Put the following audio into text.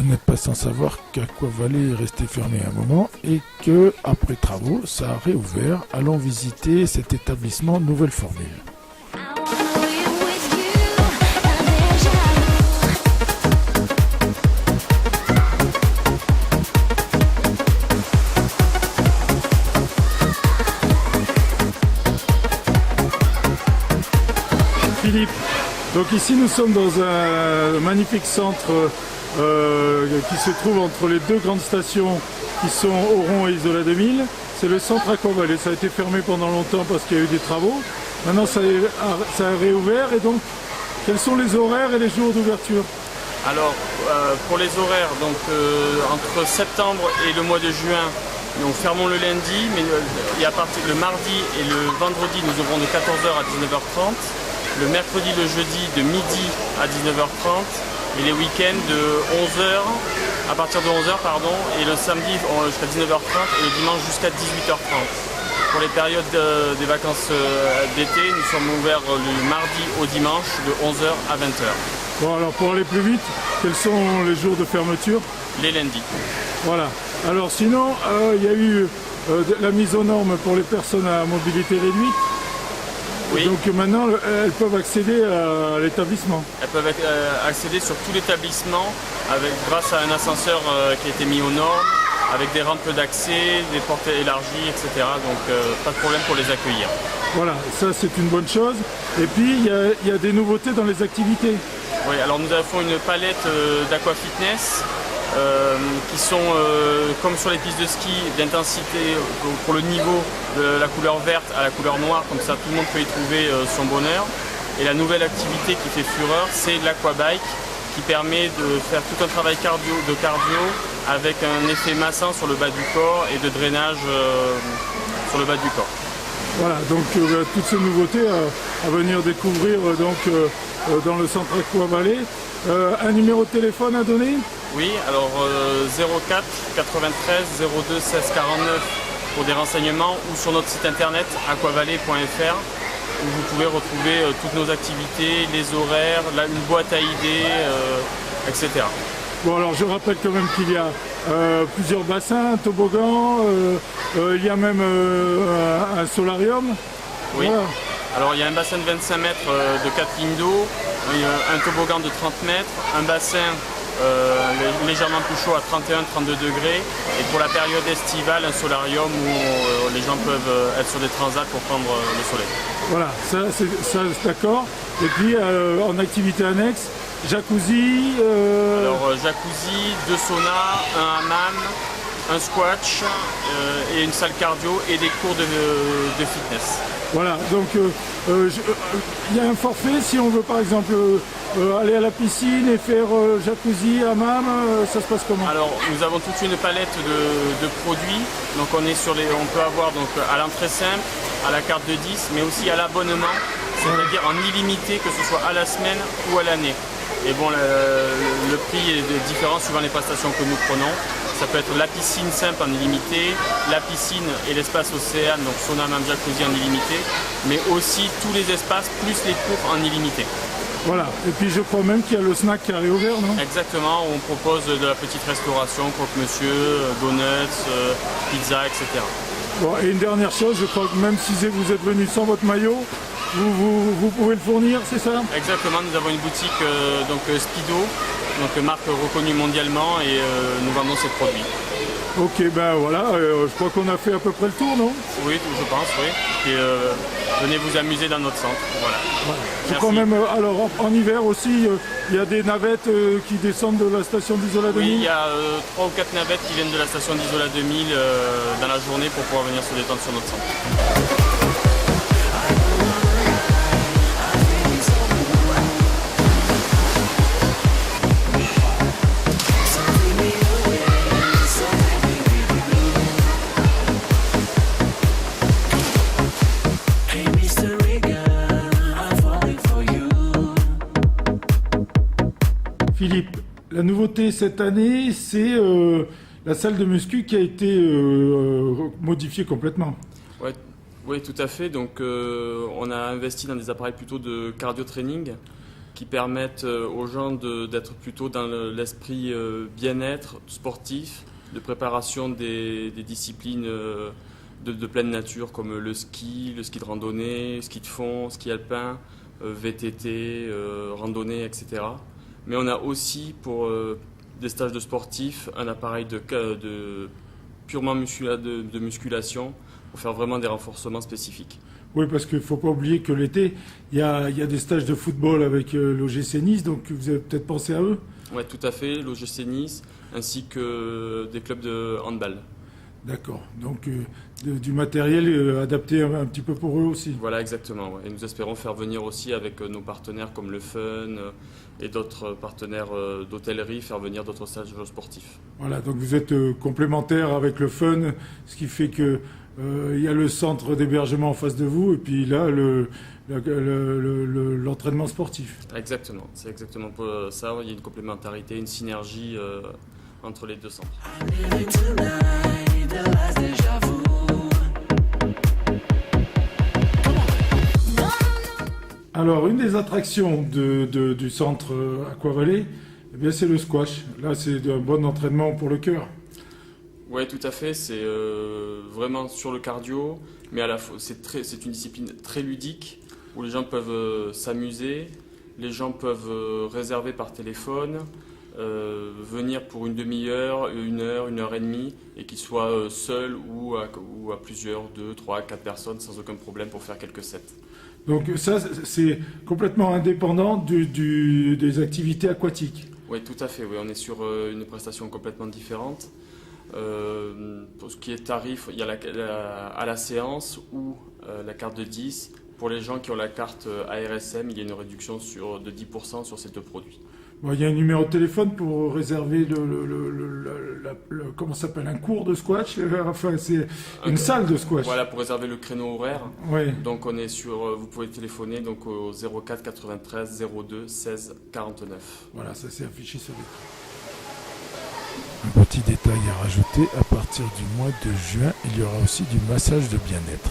n'êtes pas sans savoir qu'Aqua-Valley est resté fermé un moment et que, après travaux, ça a réouvert. Allons visiter cet établissement nouvelle formule. Philippe, donc ici nous sommes dans un magnifique centre qui se trouve entre les deux grandes stations qui sont Oron et Isola 2000. C'est le centre Aqua-Valley. Ça a été fermé pendant longtemps parce qu'il y a eu des travaux. Maintenant ça a réouvert et donc quels sont les horaires et les jours d'ouverture? Alors pour les horaires, donc entre septembre et le mois de juin, nous fermons le lundi, mais le mardi et le vendredi nous ouvrons de 14h à 19h30. Le mercredi, le jeudi de midi à 19h30 et les week-ends de 11h, à partir de 11h et le samedi jusqu'à 19h30 et le dimanche jusqu'à 18h30. Pour les périodes des vacances d'été, nous sommes ouverts le mardi au dimanche de 11h à 20h. Bon alors pour aller plus vite, quels sont les jours de fermeture? Les lundis. Voilà. Alors sinon, il y a eu la mise aux normes pour les personnes à mobilité réduite. Oui. Donc maintenant, elles peuvent accéder à l'établissement. Elles peuvent accéder sur tout l'établissement grâce à un ascenseur qui a été mis aux normes, avec des rampes d'accès, des portes élargies, etc. Donc pas de problème pour les accueillir. Voilà, ça c'est une bonne chose. Et puis il y a des nouveautés dans les activités. Oui, alors nous avons une palette d'Aqua Fitness qui sont comme sur les pistes de ski d'intensité pour le niveau de la couleur verte à la couleur noire, comme ça tout le monde peut y trouver son bonheur. Et la nouvelle activité qui fait fureur, c'est l'Aqua-Bike qui permet de faire tout un travail cardio avec un effet massant sur le bas du corps et de drainage sur le bas du corps. Voilà, donc toutes ces nouveautés à venir découvrir dans le centre Aqua-Valley. Un numéro de téléphone à donner? Oui, alors 04 93 02 16 49 pour des renseignements ou sur notre site internet aquavalley.fr où vous pouvez retrouver toutes nos activités, les horaires, une boîte à idées, etc. Bon alors je rappelle quand même qu'il y a plusieurs bassins, un toboggan, il y a même un solarium. Oui. Voilà. Alors il y a un bassin de 25 mètres de 4 lignes d'eau, un toboggan de 30 mètres, un bassin légèrement plus chaud à 31-32 degrés et pour la période estivale un solarium où les gens peuvent être sur des transats pour prendre le soleil. Voilà, ça c'est d'accord. Et puis en activité annexe, jacuzzi. Alors jacuzzi, 2 saunas, un hammam, un squash et une salle cardio et des cours de fitness. Voilà, donc il y a un forfait si on veut par exemple aller à la piscine et faire jacuzzi, hammam, ça se passe comment? Alors nous avons toute une palette de produits, donc on peut avoir donc à l'entrée simple, à la carte de 10, mais aussi à l'abonnement, c'est-à-dire en illimité, que ce soit à la semaine ou à l'année. Et bon, le prix est différent suivant les prestations que nous prenons. Ça peut être la piscine simple en illimité, la piscine et l'espace océan, donc sauna, hammam, jacuzzi en illimité, mais aussi tous les espaces plus les cours en illimité. Voilà, et puis je crois même qu'il y a le snack qui a réouvert, non? Exactement, où on propose de la petite restauration, croque-monsieur, donuts, pizza, etc. Bon, et une dernière chose, je crois que même si vous êtes venu sans votre maillot, vous pouvez le fournir, c'est ça? Exactement, nous avons une boutique Speedo, donc marque reconnue mondialement et nous vendons ces produits. Ok, ben voilà, je crois qu'on a fait à peu près le tour, non? Oui, je pense, oui. Et venez vous amuser dans notre centre. Voilà. Je crois même, alors en hiver aussi, il y a des navettes qui descendent de la station d'Isola 2000. Oui, il y a 3 ou 4 navettes qui viennent de la station d'Isola 2000 dans la journée pour pouvoir venir se détendre sur notre centre. Philippe, la nouveauté cette année, c'est la salle de muscu qui a été modifiée complètement. Ouais, oui, tout à fait. Donc, on a investi dans des appareils plutôt de cardio training. qui permettent aux gens d'être plutôt dans l'esprit bien-être sportif, de préparation des disciplines de pleine nature comme le ski de randonnée, ski de fond, ski alpin, VTT, randonnée, etc. Mais on a aussi pour des stages de sportifs un appareil purement de musculation pour faire vraiment des renforcements spécifiques. Oui, parce qu'il ne faut pas oublier que l'été, il y a des stages de football avec l'OGC Nice, donc vous avez peut-être pensé à eux? Oui, tout à fait, l'OGC Nice, ainsi que des clubs de handball. D'accord, donc du matériel adapté un petit peu pour eux aussi. Voilà, exactement. Ouais. Et nous espérons faire venir aussi avec nos partenaires comme le Fun et d'autres partenaires d'hôtellerie, faire venir d'autres stages sportifs. Voilà, donc vous êtes complémentaires avec le Fun, ce qui fait que il y a le centre d'hébergement en face de vous et puis là l'entraînement sportif. Exactement, c'est exactement pour ça. Il y a une complémentarité, une synergie entre les deux centres. Alors, une des attractions du centre Aquavalley, eh bien, c'est le squash. Là, c'est un bon entraînement pour le cœur. Oui, tout à fait. C'est vraiment sur le cardio, mais à la fois, c'est une discipline très ludique où les gens peuvent s'amuser, les gens peuvent réserver par téléphone, venir pour une demi-heure, 1 heure, 1 heure et demie, et qu'ils soient seuls ou à plusieurs, 2, 3, 4 personnes, sans aucun problème pour faire quelques sets. Donc ça, c'est complètement indépendant des activités aquatiques. Oui, tout à fait. Oui. On est sur une prestation complètement différente. Pour ce qui est tarif, il y a à la séance ou la carte de 10. Pour les gens qui ont la carte ARSM, il y a une réduction de 10% sur ces deux produits. Bon, il y a un numéro de téléphone pour réserver comment ça s'appelle, un cours de squash, enfin c'est une salle de squash. Voilà, pour réserver le créneau horaire. Ouais. Donc on est vous pouvez téléphoner donc au 04 93 02 16 49. Voilà, ça c'est affiché sur l'écran. Un petit détail à rajouter, à partir du mois de juin, il y aura aussi du massage de bien-être.